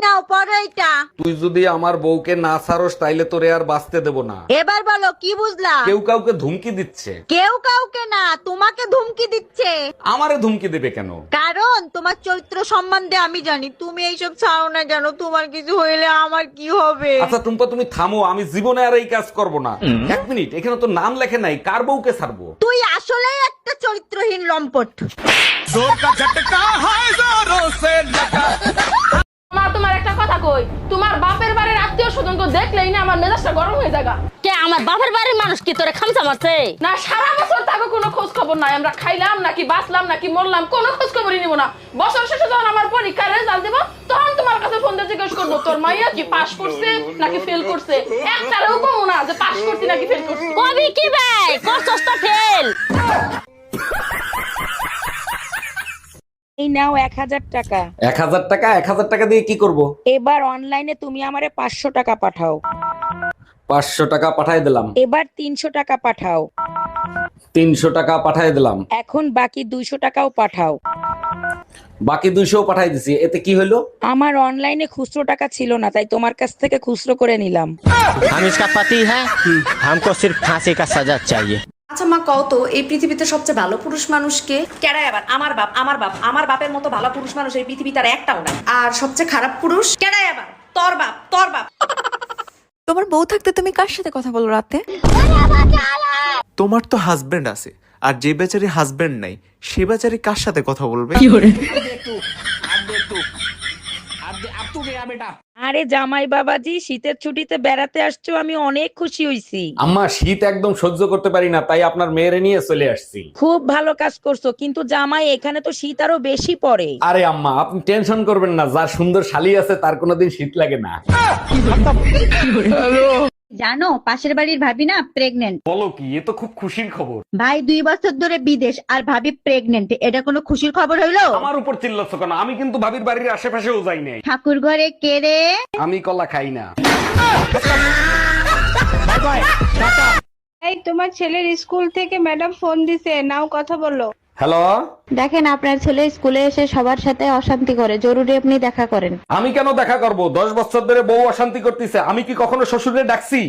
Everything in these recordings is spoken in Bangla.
নাও পড়ো এটা। তুই যদি আমার বউকে না ছাড়স তাইলে তোরে আর বাঁচতে দেব না। এবার বলো কি বুঝলা? কেউ কাউকে ধুমকি দিচ্ছে। কেউ কাউকে না, তোমাকে ধুমকি দিচ্ছে। আমারে ধুমকি দেবে কেন? কারণ তোমার চরিত্র সম্বন্ধে আমি জানি। তুমি এইসব ছাড়ো না, জানো তোমার কিছু হইলে আমার কি হবে। আচ্ছা টুম্পা তুমি থামো, আমি জীবনে আর এই কাজ করব না। এক মিনিট, এখানে তো নাম লেখে নাই, কার বউকে ছাড়বো? তুই আসলেই একটা চরিত্রহীন লম্পট। মা তোমার একটা কথা কই, তোমার বাপের বাড়ির আত্মীয় স্বজনকে দেখলেই না আমার মেজাজটা গরম হয়ে যায়। কে আমার বাপের বাড়ির মানুষ কি তোরে খামচা মারছে? না সারা বছর তাকে কোনো খোঁজ খবর নাই, আমরা খাইলাম নাকি বাঁচলাম নাকি মরলাম কোনো খোঁজ খবরই নিব না। বছর শেষে যখন আমার পরীক্ষার রেজাল্ট দেব তখন তোমার কাছে ফোন দিয়ে জিজ্ঞেস করবো তোর মাইয়া কি পাস করছে নাকি ফেল করছে। একটারেও কমো না যে পাস করছি নাকি ফেল করছি। কবি কি ভাই করছস তো ফেল। এই নাও 1000 টাকা। 1000 টাকা? 1000 টাকা দিয়ে কি করব? এবার অনলাইনে তুমি আমারে 500 টাকা পাঠাও। 500 টাকা পাঠাই দিলাম। এবার 300 টাকা পাঠাও। 300 টাকা পাঠাই দিলাম। এখন বাকি 200 টাকাও পাঠাও। বাকি 200 পাঠাই দিছি, এতে কি হলো? আমার অনলাইনে খুচরো টাকা ছিল না, তাই তোমার কাছ থেকে খুচরো করে নিলাম। हम इसका पति है, हमको सिर्फ फांसी का सजा चाहिए। আচ্ছা মা কও তো এই পৃথিবীতে সবচেয়ে ভালো পুরুষ মানুষ কে? কেডা আবার? আমার বাপ। আমার বাপ, আমার বাপের মতো ভালো পুরুষ মানুষ এই পৃথিবীতে আর একটাও নাই। আর সবচেয়ে খারাপ পুরুষ কেডা আবার? তোর বাপ, তোর বাপ। তোমার বউ থাকতে তুমি কার সাথে কথা বলো রাতে? তোমার তো হাজবেন্ড আছে, আর যে বেচারি হাজবেন্ড নাই সে বেচারি কার সাথে কথা বলবে? আরে জামাই বাবাজি, শীতের ছুটিতে বেড়াতে আসছো, আমি অনেক খুশি হইছি। আম্মা শীত একদম সহ্য করতে পারি না, তাই আপনার মেয়েরে নিয়ে চলে আসছি। খুব ভালো কাজ করছো, কিন্তু জামাই এখানে তো শীত আরো বেশি পড়ে। আরে আম্মা আপনি টেনশন করবেন না, যার সুন্দর শালি আছে তার কোনোদিন শীত লাগে না। জানো পাশের বাড়ির ভাবি না প্রেগনেন্ট। বলো কি, এ তো খুব খুশির খবর। ভাই 2 বছর ধরে বিদেশ আর ভাবি প্রেগনেন্ট, এটা কোনো খুশির খবর হইলো? আমার উপর চিল্লাচ্ছ কেন? আমি কিন্তু ভাবির বাড়ির আশেপাশেও যাই নাই। ঠাকুর ঘরে কে রে? আমি কলা খাই না। এই তোমার ছেলের স্কুল থেকে ম্যাডাম ফোন দিছে, নাও কথা বলো। হ্যালো, দেখেন আপনার ছেলে স্কুলে এসে সবার সাথে অশান্তি করে, জরুরি আপনি দেখা করেন। আমি কেন দেখা করব? 10 বছর ধরে বউ অশান্তি করতেছে, আমি কি কখনো শ্বশুরে ডাকছি?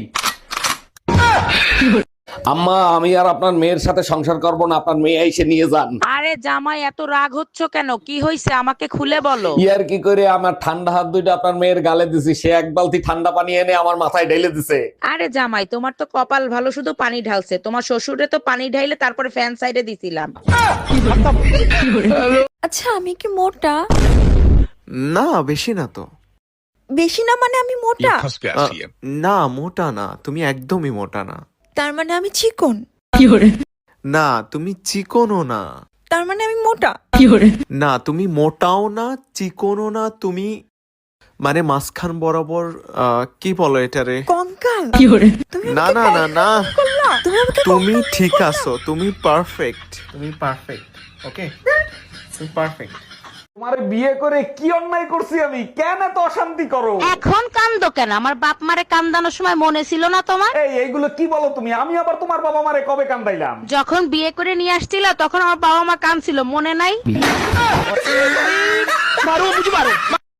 আম্মা আমি আর আপনার মেয়ের সাথে সংসার করব না, আপনার মেয়ে এসে নিয়ে যান। আরে জামাই এত রাগ হচ্ছ কেন? কি হইছে আমাকে খুলে বলো। ইয়ার কি করে আমার ঠান্ডা হাত দুইটা আপনার মেয়ের গালে দিছি, সে এক বালতি ঠান্ডা পানি এনে আমার মাথায় ঢেলে দিছে। আরে জামাই তোমার তো কপাল ভালো, শুধু পানি ঢালছে। তোমার শ্বশুরে তো পানি ঢাইলে তারপরে ফ্যান সাইডে দিছিলাম। আচ্ছা আমি কি মোটা? না বেশি না তো। বেশি না মানে আমি মোটা? না মোটা না, তুমি একদমই মোটা না। তার মানে আমি চিকন? না তুমি চিকনও না। তার মানে আমি মোটা? না তুমি মোটাও না চিকনও না, তুমি মানে মাঝখান বরাবর। কি বলো এটারে? কঙ্কাল? না না না না, তুমি আমাকে তুমি ঠিক আছো, তুমি পারফেক্ট, তুমি পারফেক্ট। ওকে তুমি পারফেক্ট। তোমারে বিয়ে করে কি অন্যায় করছি আমি? কেন এত অশান্তি করো? এখন কান্দো কেন? আমার বাপ মারে কান্দানোর সময় মনে ছিল না তোমার? এইগুলো কি বলো তুমি? আমি আবার তোমার বাবা মারে কবে কান্দাইলাম? যখন বিয়ে করে নিয়ে আসছিল তখন আমার বাবা মা কাঁদছিল, মনে নাই?